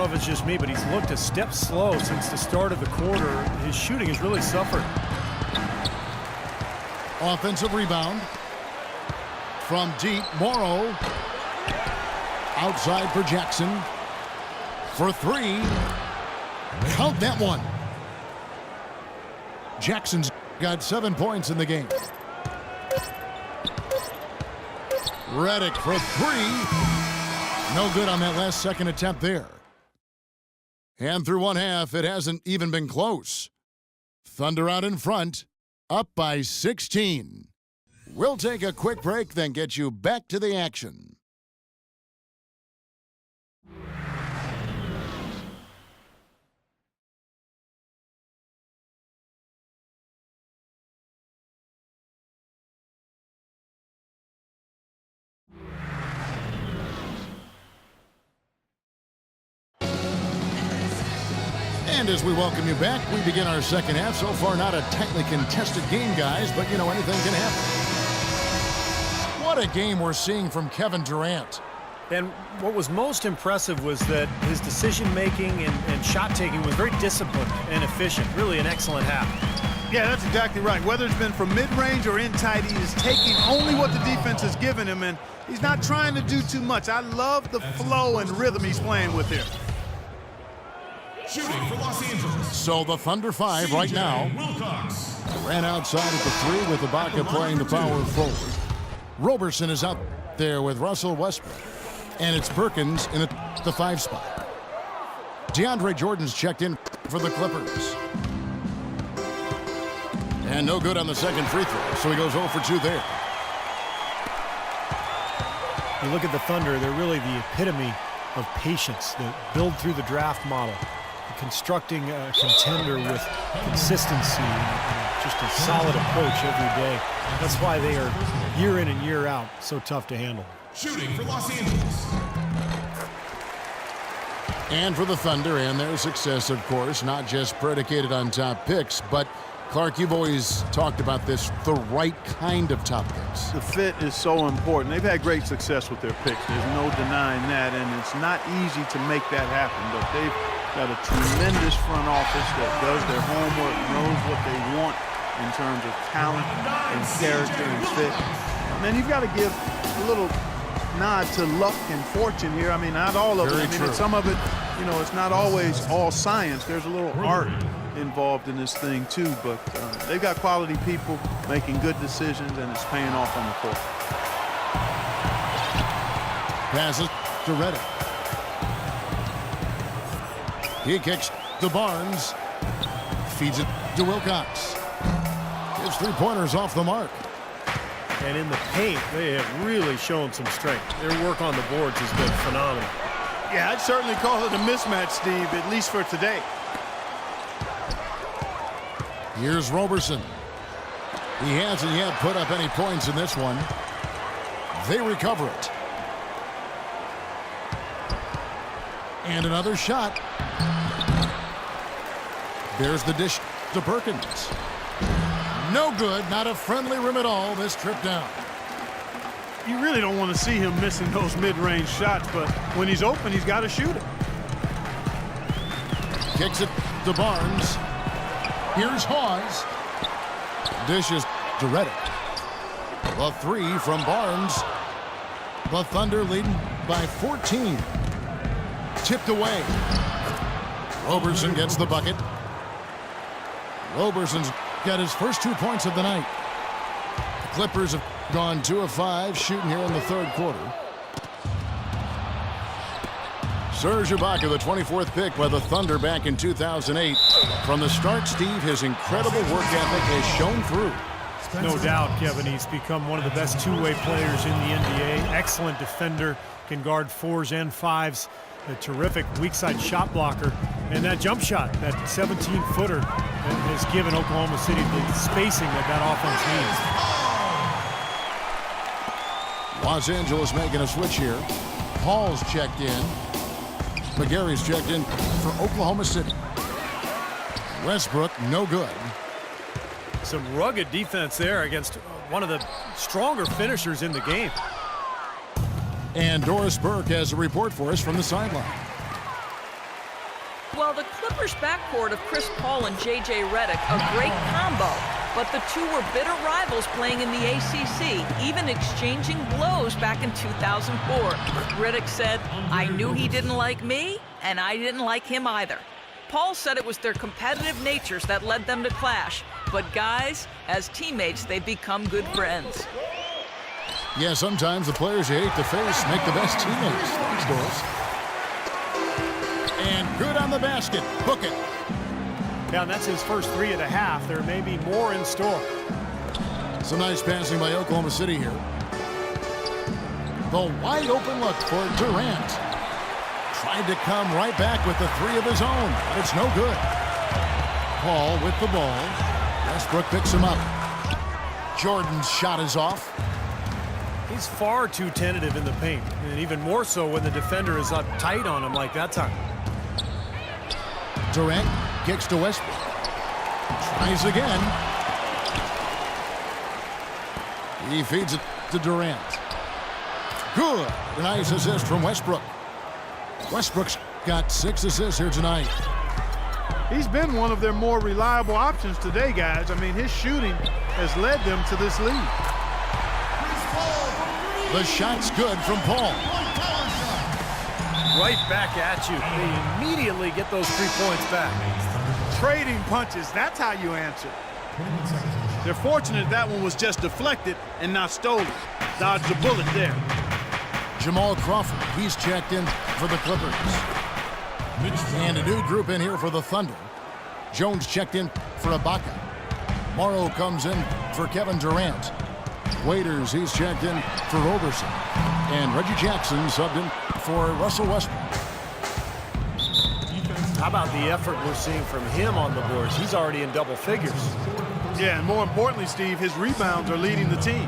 know if it's just me, but he's looked a step slow since the start of the quarter. His shooting has really suffered. Offensive rebound from deep. Morrow outside for Jackson for three. Count that one. Jackson's got 7 points in the game. Redick for three. No good on that last second attempt there. And through one half, it hasn't even been close. Thunder out in front, up by 16. We'll take a quick break, then get you back to the action. And as we welcome you back, we begin our second half. So far, not a tightly contested game, guys, but, you know, anything can happen. What a game we're seeing from Kevin Durant. And what was most impressive was that his decision-making and shot-taking was very disciplined and efficient. Really an excellent half. Yeah, that's exactly right. Whether it's been from mid-range or in tight, he is taking only what the defense has given him, and he's not trying to do too much. I love the flow and rhythm he's playing with here. Shooting for Los Angeles. So the Thunder 5 right now. Ran outside at the 3 with Ibaka playing the power forward. Roberson is out there with Russell Westbrook. And it's Perkins in the 5 spot. DeAndre Jordan's checked in for the Clippers. And no good on the second free throw, so he goes 0 for 2 there. You look at the Thunder, they're really the epitome of patience. They build through the draft model. Constructing a contender with consistency and just a solid approach every day. That's why they are year in and year out so tough to handle. Shooting for Los Angeles. And for the Thunder and their success, of course, not just predicated on top picks, but Clark, you've always talked about this, the right kind of top picks. The fit is so important. They've had great success with their picks. There's no denying that, and it's not easy to make that happen, but they've got a tremendous front office that does their homework, knows what they want in terms of talent and character and fit. And you've got to give a little nod to luck and fortune here. I mean, not all of it. I mean, some of it, you know, it's not always all science. There's a little art involved in this thing too, but they've got quality people making good decisions, and it's paying off on the court. Passes to Redick. He kicks to Barnes. Feeds it to Wilcox. His three-pointers off the mark. And in the paint, they have really shown some strength. Their work on the boards has been phenomenal. Yeah, I'd certainly call it a mismatch, Steve, at least for today. Here's Roberson. He hasn't yet put up any points in this one. They recover it. And another shot. There's the dish to Perkins. No good, not a friendly rim at all this trip down. You really don't want to see him missing those mid-range shots, but when he's open, he's got to shoot it. Kicks it to Barnes. Here's Hawes. Dishes to Redick. The 3 from Barnes. The Thunder leading by 14. Tipped away. Roberson gets the bucket. Roberson's got his first 2 points of the night. The Clippers have gone 2 of 5 shooting here in the third quarter. Serge Ibaka, the 24th pick by the Thunder back in 2008. From the start, Steve, his incredible work ethic has shown through. No doubt, Kevin. He's become one of the best two-way players in the NBA. Excellent defender, can guard 4s and 5s. A terrific weak-side shot blocker. And that jump shot, that 17-footer, has given Oklahoma City the spacing that offense needs. Los Angeles making a switch here. Hall's checked in. McGarry's checked in for Oklahoma City. Westbrook, no good. Some rugged defense there against one of the stronger finishers in the game. And Doris Burke has a report for us from the sideline. Well, the Clippers' backcourt of Chris Paul and J.J. Redick, a great combo, but the two were bitter rivals playing in the ACC, even exchanging blows back in 2004. Redick said, "I knew he didn't like me, and I didn't like him either." Paul said it was their competitive natures that led them to clash, but guys, as teammates, they've become good friends. Yeah, sometimes the players you hate to face make the best teammates. Thanks, Doris. And good on the basket. Book it. Yeah, and that's his first three of the half. There may be more in store. Some nice passing by Oklahoma City here. The wide open look for Durant. Tried to come right back with the three of his own. It's no good. Paul with the ball. Westbrook picks him up. Jordan's shot is off. He's far too tentative in the paint, and even more so when the defender is up tight on him like that time. Durant kicks to Westbrook. Tries again. He feeds it to Durant. Good. A nice assist from Westbrook. Westbrook's got 6 assists here tonight. He's been one of their more reliable options today, guys. I mean, his shooting has led them to this lead. The shot's good from Paul. Right back at you. They immediately get those 3 points back. Trading punches, that's how you answer. They're fortunate that one was just deflected and not stolen. Dodged a bullet there. Jamal Crawford, he's checked in for the Clippers. And a new group in here for the Thunder. Jones checked in for Ibaka. Morrow comes in for Kevin Durant. Waiters, he's checked in for Roberson. And Reggie Jackson subbed in for Russell Westbrook. How about the effort we're seeing from him on the boards? He's already in double figures. Yeah, and more importantly, Steve, his rebounds are leading the team.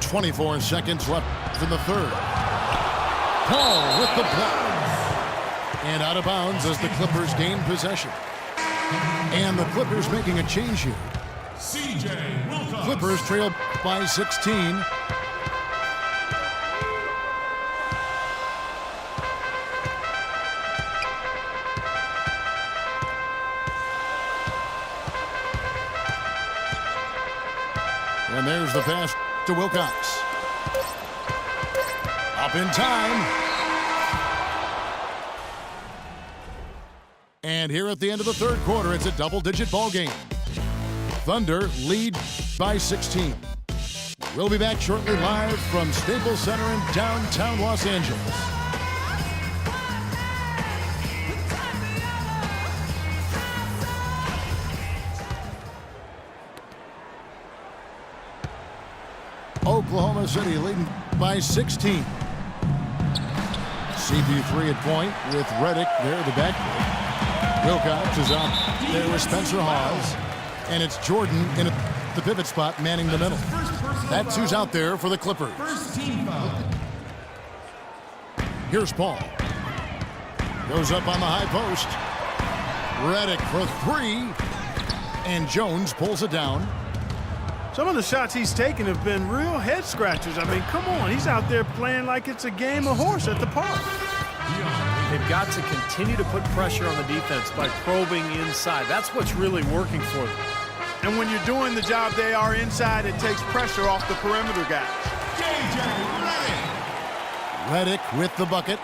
24 seconds left in the third. Paul with the block. And out of bounds as the Clippers gain possession. And the Clippers making a change here. C.J. Wilcox. Clippers trail by 16. And there's the pass to Wilcox. Up in time. And here at the end of the third quarter, it's a double-digit ball game. Thunder lead by 16. We'll be back shortly live from Staples Center in downtown Los Angeles. Oklahoma City leading by 16. CP3 at point with Redick there at the backcourt. Wilcox is out there with Spencer Hawes. And it's Jordan in the pivot spot manning the middle. That's who's out there for the Clippers. First team foul. Here's Paul. Goes up on the high post. Redick for 3. And Jones pulls it down. Some of the shots he's taken have been real head scratchers. I mean, come on. He's out there playing like it's a game of horse at the park. They've got to continue to put pressure on the defense by probing inside. That's what's really working for them. And when you're doing the job they are inside, it takes pressure off the perimeter guys. J.J. Redick. Redick with the bucket.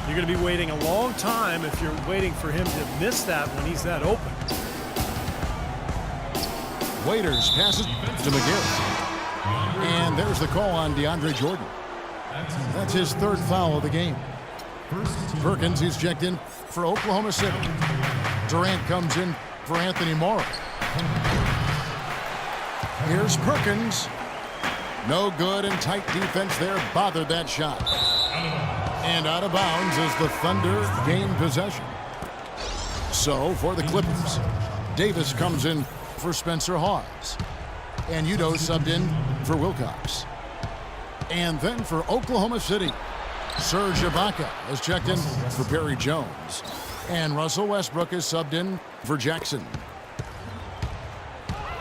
You're going to be waiting a long time if you're waiting for him to miss that when he's that open. Waiters passes to McGill. And there's the call on DeAndre Jordan. That's his third foul of the game. Perkins, he's checked in for Oklahoma City. Durant comes in for Anthony Morrow. Here's Perkins. No good, and tight defense there bothered that shot. And out of bounds as the Thunder gain possession. So for the Clippers, Davis comes in for Spencer Hawes. And Udo subbed in for Wilcox. And then for Oklahoma City, Serge Ibaka has checked in for Perry Jones. And Russell Westbrook is subbed in for Jackson.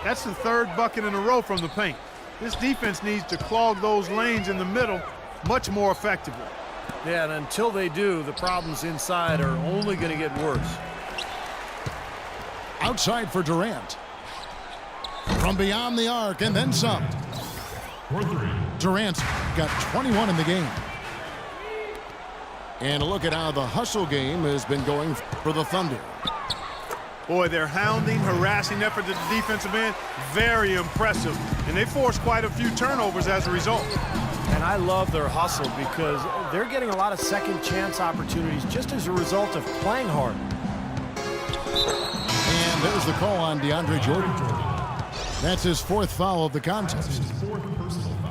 That's the third bucket in a row from the paint. This defense needs to clog those lanes in the middle much more effectively. Yeah, and until they do, the problems inside are only going to get worse. Outside for Durant. From beyond the arc and then some. For three. Durant's got 21 in the game. And a look at how the hustle game has been going for the Thunder. Boy, their hounding, harassing effort at the defensive end, very impressive. And they forced quite a few turnovers as a result. And I love their hustle because they're getting a lot of second chance opportunities just as a result of playing hard. And there's the call on DeAndre Jordan. That's his 4th foul of the contest.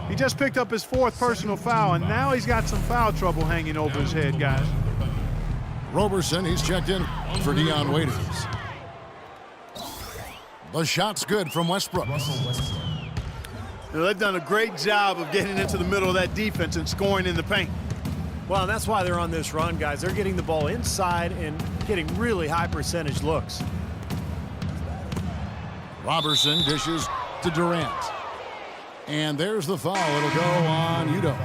He just picked up his 4th personal foul, and now he's got some foul trouble hanging over his head, guys. Roberson, he's checked in for Dion Waiters. The shot's good from Westbrook. Now, they've done a great job of getting into the middle of that defense and scoring in the paint. Well, and that's why they're on this run, guys. They're getting the ball inside and getting really high percentage looks. Roberson dishes to Durant. And there's the foul. It'll go on Udoh.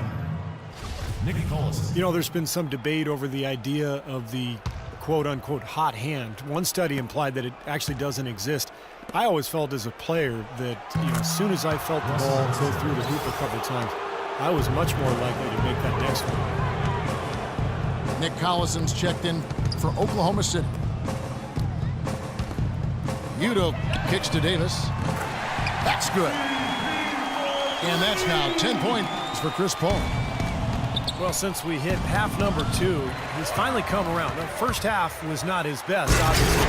Nick Collison. You know, there's been some debate over the idea of the quote-unquote hot hand. One study implied that it actually doesn't exist. I always felt as a player that, as soon as I felt the ball go through the hoop a couple times, I was much more likely to make that next one. Nick Collison's checked in for Oklahoma City. Udoh kicks to Davis. That's good. And that's now 10 points for Chris Paul. Well, since we hit half number 2, he's finally come around. The first half was not his best, obviously.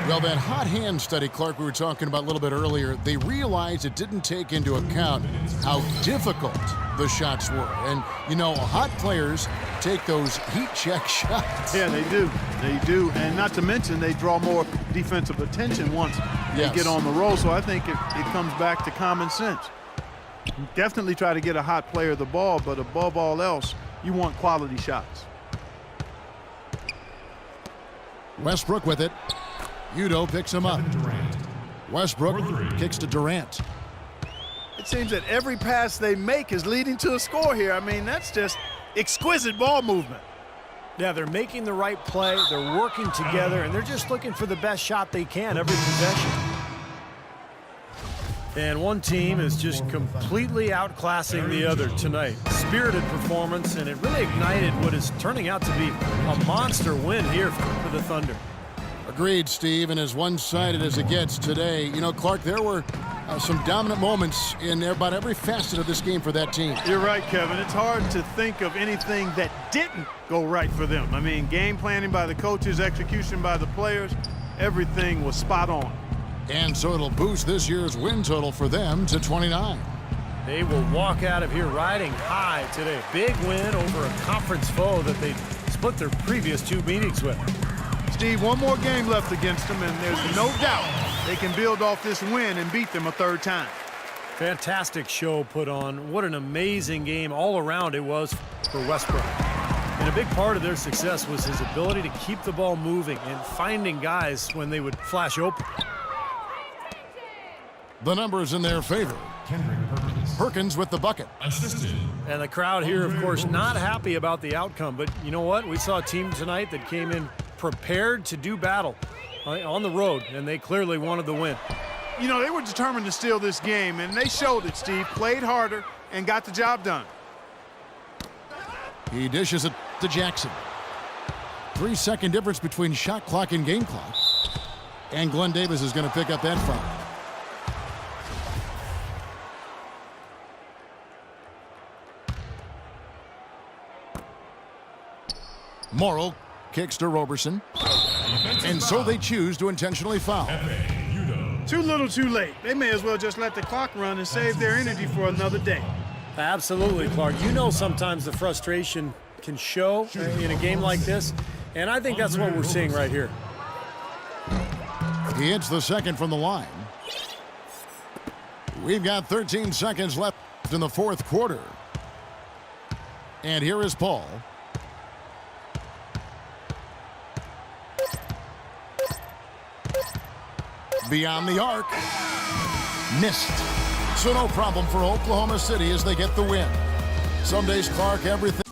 Well, that hot hand study, Clark, we were talking about a little bit earlier, they realized it didn't take into account how difficult the shots were. And, hot players take those heat check shots. Yeah, they do. They do. And not to mention, they draw more defensive attention once they get on the roll. So I think it comes back to common sense. Definitely try to get a hot player the ball, but above all else, you want quality shots. Westbrook with it. Udoh picks him up. Westbrook kicks to Durant. It seems that every pass they make is leading to a score here. I mean, that's just exquisite ball movement. Yeah, they're making the right play, they're working together, and they're just looking for the best shot they can every possession. And one team is just completely outclassing the other tonight. Spirited performance, and it really ignited what is turning out to be a monster win here for the Thunder. Agreed, Steve, and as one-sided as it gets today, Clark, there were some dominant moments in about every facet of this game for that team. You're right, Kevin. It's hard to think of anything that didn't go right for them. I mean, game planning by the coaches, execution by the players, everything was spot on. And so it'll boost this year's win total for them to 29. They will walk out of here riding high today. Big win over a conference foe that they split their previous 2 meetings with. Steve, one more game left against them, and there's no doubt they can build off this win and beat them a 3rd time. Fantastic show put on. What an amazing game all around it was for Westbrook. And a big part of their success was his ability to keep the ball moving and finding guys when they would flash open. The numbers in their favor. Perkins with the bucket. Assisted. And the crowd here, of course, not happy about the outcome. But you know what? We saw a team tonight that came in prepared to do battle on the road, and they clearly wanted the win. They were determined to steal this game, and they showed it, Steve. Played harder and got the job done. He dishes it to Jackson. 3-second difference between shot clock and game clock. And Glenn Davis is going to pick up that foul. Morrill kicks to Roberson. And so they choose to intentionally foul. Too little, too late. They may as well just let the clock run and save their energy for another day. Absolutely, Clark. Sometimes the frustration can show in a game like this, and I think that's what we're seeing right here. He hits the second from the line. We've got 13 seconds left in the 4th quarter. And here is Paul. Beyond the arc. Missed. So no problem for Oklahoma City as they get the win. Some days, Clark, everything.